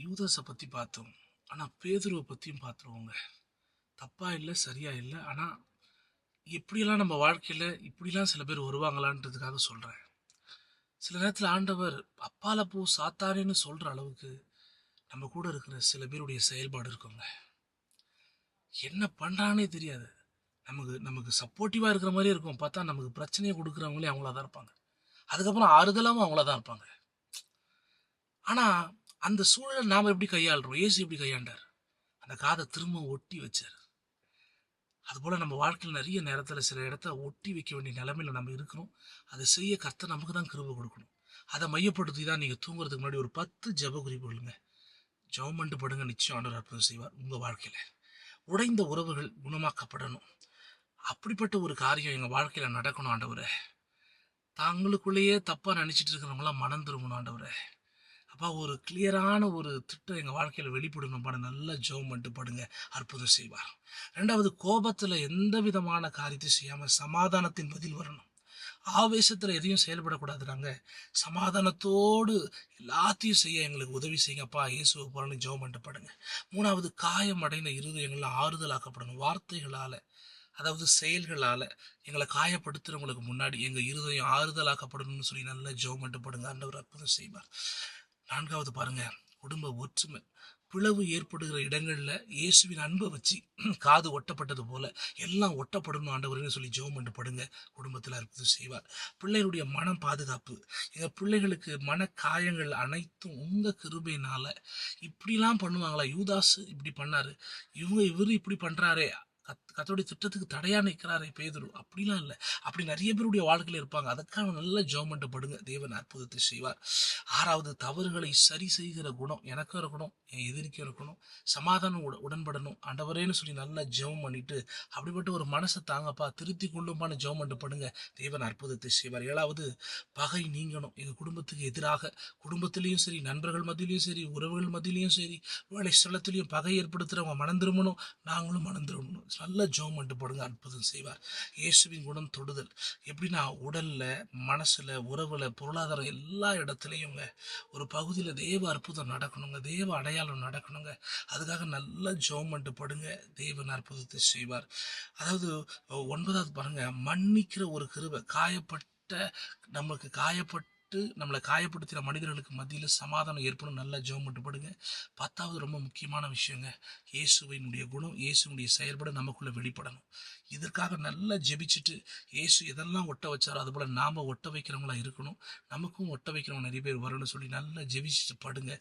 யூதாஸை பற்றி பார்த்தோம். ஆனால் பேதுருவை பற்றியும் பார்த்துருவோங்க. தப்பா இல்லை, சரியா இல்லை. ஆனால் எப்படியெல்லாம் நம்ம வாழ்க்கையில் இப்படிலாம் சில பேர் வருவாங்களான்றதுக்காக சொல்கிறேன். சில நேரத்தில் ஆண்டவர் அப்பால போ சாத்தானேன்னு சொல்கிற அளவுக்கு நம்ம கூட இருக்கிற சில பேருடைய செயல்பாடு இருக்குங்க. என்ன பண்ணுறானே தெரியாது. நமக்கு நமக்கு சப்போர்ட்டிவாக இருக்கிற மாதிரியே இருக்கும். பார்த்தா நமக்கு பிரச்சனையை கொடுக்குறவங்களே அவங்களா தான் இருப்பாங்க. அதுக்கப்புறம் ஆறுதலாகவும் அவங்களா தான் இருப்பாங்க. ஆனால் அந்த சூழலை நாம் எப்படி கையாளுறோம்? இயேசு எப்படி கையாண்டார்? அந்த காதை திரும்ப ஒட்டி வச்சார். அதுபோல் நம்ம வாழ்க்கையில் நிறைய நேரத்தில் சில இடத்த ஒட்டி வைக்க வேண்டிய நிலைமையில் நம்ம இருக்கிறோம். அதை செய்ய கர்த்தர் நமக்கு தான் கிருபை கொடுக்கணும். அதை மையப்படுத்தி தான் நீங்கள் தூங்குறதுக்கு முன்னாடி ஒரு 10 ஜெப குறிப்புகளுங்க ஜெபம் பண்ணிட்டு படுங்க. நிச்சயம் ஆண்டவர் அற்புதம் செய்வார் உங்கள் வாழ்க்கையில். உடைந்த உறவுகள் குணமாக்கப்படணும். அப்படிப்பட்ட ஒரு காரியம் எங்கள் வாழ்க்கையில் நடக்கணும் ஆண்டவரே. தாங்களுக்குள்ளேயே தப்பாக நினச்சிட்டு இருக்கிறவங்களாம் மனம் திரும்பணும் ஆண்டவரே. அப்பா, ஒரு கிளியரான ஒரு திட்டம் எங்கள் வாழ்க்கையில் வெளிப்படணும். நல்லா ஜெபம் பண்ணிட்டு படுங்க, அற்புதம் செய்வார். ரெண்டாவது, கோபத்தில் எந்த விதமான காரியத்தையும் செய்யாமல் சமாதானத்தின் பதில் வரணும். ஆவேசத்தில் எதையும் செயல்படக்கூடாது. நாங்கள் சமாதானத்தோடு எல்லாத்தையும் செய்ய எங்களுக்கு உதவி செய்யுங்கப்பா, இயேசுவை போலன்னு ஜெபம் பண்ணிட்டு படுங்க. மூணாவது, காயம் அடைந்த இருதயங்கள்லாம் ஆறுதலாக்கப்படணும். வார்த்தைகளால், அதாவது செயல்களால் எங்களை காயப்படுத்துகிறவங்களுக்கு முன்னாடி எங்கள் இருதயம் ஆறுதலாக்கப்படணும்னு சொல்லி நல்லா ஜெபம் பண்ணிட்டு படுங்க. ஆண்டவர் அற்புதம் செய்வார். நான்காவது பாருங்க, குடும்ப ஒற்றுமை. பிளவு ஏற்படுகிற இடங்கள்ல இயேசுவின் அன்பை வச்சு காது ஒட்டப்பட்டது போல எல்லாம் ஒட்டப்படணும் ஆண்டவர்னு சொல்லி ஜெபம் பண்ணிட்டு படுங்க. குடும்பத்தில் அற்புதம் செய்வார். பிள்ளைகளுடைய மனம் பாதுகாப்பு. எங்கள் பிள்ளைகளுக்கு மன காயங்கள் அனைத்தும் உங்க கிருபையினால. இப்படிலாம் பண்ணுவாங்களா? யூதாஸ் இப்படி பண்ணாரு, இவரு இப்படி பண்றாரே, கர்த்தருடைய திட்டத்துக்கு தடையா நிற்கிறாரே பேதுரு, அப்படிலாம் இல்லை. அப்படி நிறைய பேருடைய வாழ்க்கையில் இருப்பாங்க. அதுக்காக நல்ல ஜெபம் பண்ணிட்டு படுங்க. தேவன் அற்புதத்தை செய்வார். ஆறாவது, தவறுகளை சரி செய்கிற குணம் எனக்கும் இருக்கணும், என் எதிரிக்கும் இருக்கணும். சமாதானம் உடன்படணும் ஆண்டவரேன்னு சொல்லி நல்லா ஜெபம் பண்ணிட்டு அப்படிப்பட்ட ஒரு மனசை தாங்கப்பா, திருத்தி கொள்ளும்பான்னு ஜெபம் பண்ணிட்டு படுங்க. தேவன் அற்புதத்தை செய்வார். ஏழாவது, பகை நீங்கணும். எங்கள் குடும்பத்துக்கு எதிராக, குடும்பத்திலையும் சரி, நண்பர்கள் மத்தியிலையும் சரி, உறவுகள் மத்தியிலையும் சரி, வேலை ஸ்தலத்திலையும் பகை ஏற்படுத்துகிறவங்க மனம் திரும்பணும், நாங்களும் மனம் திரும்பணும். நல்ல ஜெபம் பண்ணிட்டு படுங்க, அற்புதம் செய்வார். இயேசுவின் குணம் தொடுதல். எப்படின்னா உடல்ல, மனசுல, உறவுல, பொருளாதாரம் எல்லா இடத்துலையுங்க ஒரு பகுதியில் தேவ அற்புதம் நடக்கணுங்க, தேவ அடையாளம் நடக்கணுங்க. அதுக்காக நல்ல ஜெபம் பண்ணிட்டு படுங்க. தேவன் அற்புதத்தை செய்வார். அதாவது ஒன்பதாவது பாருங்க, மன்னிக்கிற ஒரு கிருபை. நமக்கு காயப்பட்டு நம்மளை காயப்படுத்துகிற மனிதர்களுக்கு மத்தியில் சமாதானம் ஏற்படும். நல்லா ஜெபம் பண்ணிட்டு படுங்க. 10வது ரொம்ப முக்கியமான விஷயங்க, இயேசுவினுடைய குணம், இயேசுனுடைய செயல்பாடு நமக்குள்ள வெளிப்படணும். இதற்காக நல்லா ஜெபிச்சுட்டு இயேசு எதெல்லாம் ஒட்ட வச்சாரோ அதுபோல் நாம் ஒட்ட வைக்கிறவங்களா இருக்கணும். நமக்கும் ஒட்ட வைக்கிறவங்க நிறைய பேர் வரணும்னு சொல்லி நல்லா ஜெபிச்சுட்டு படுங்க.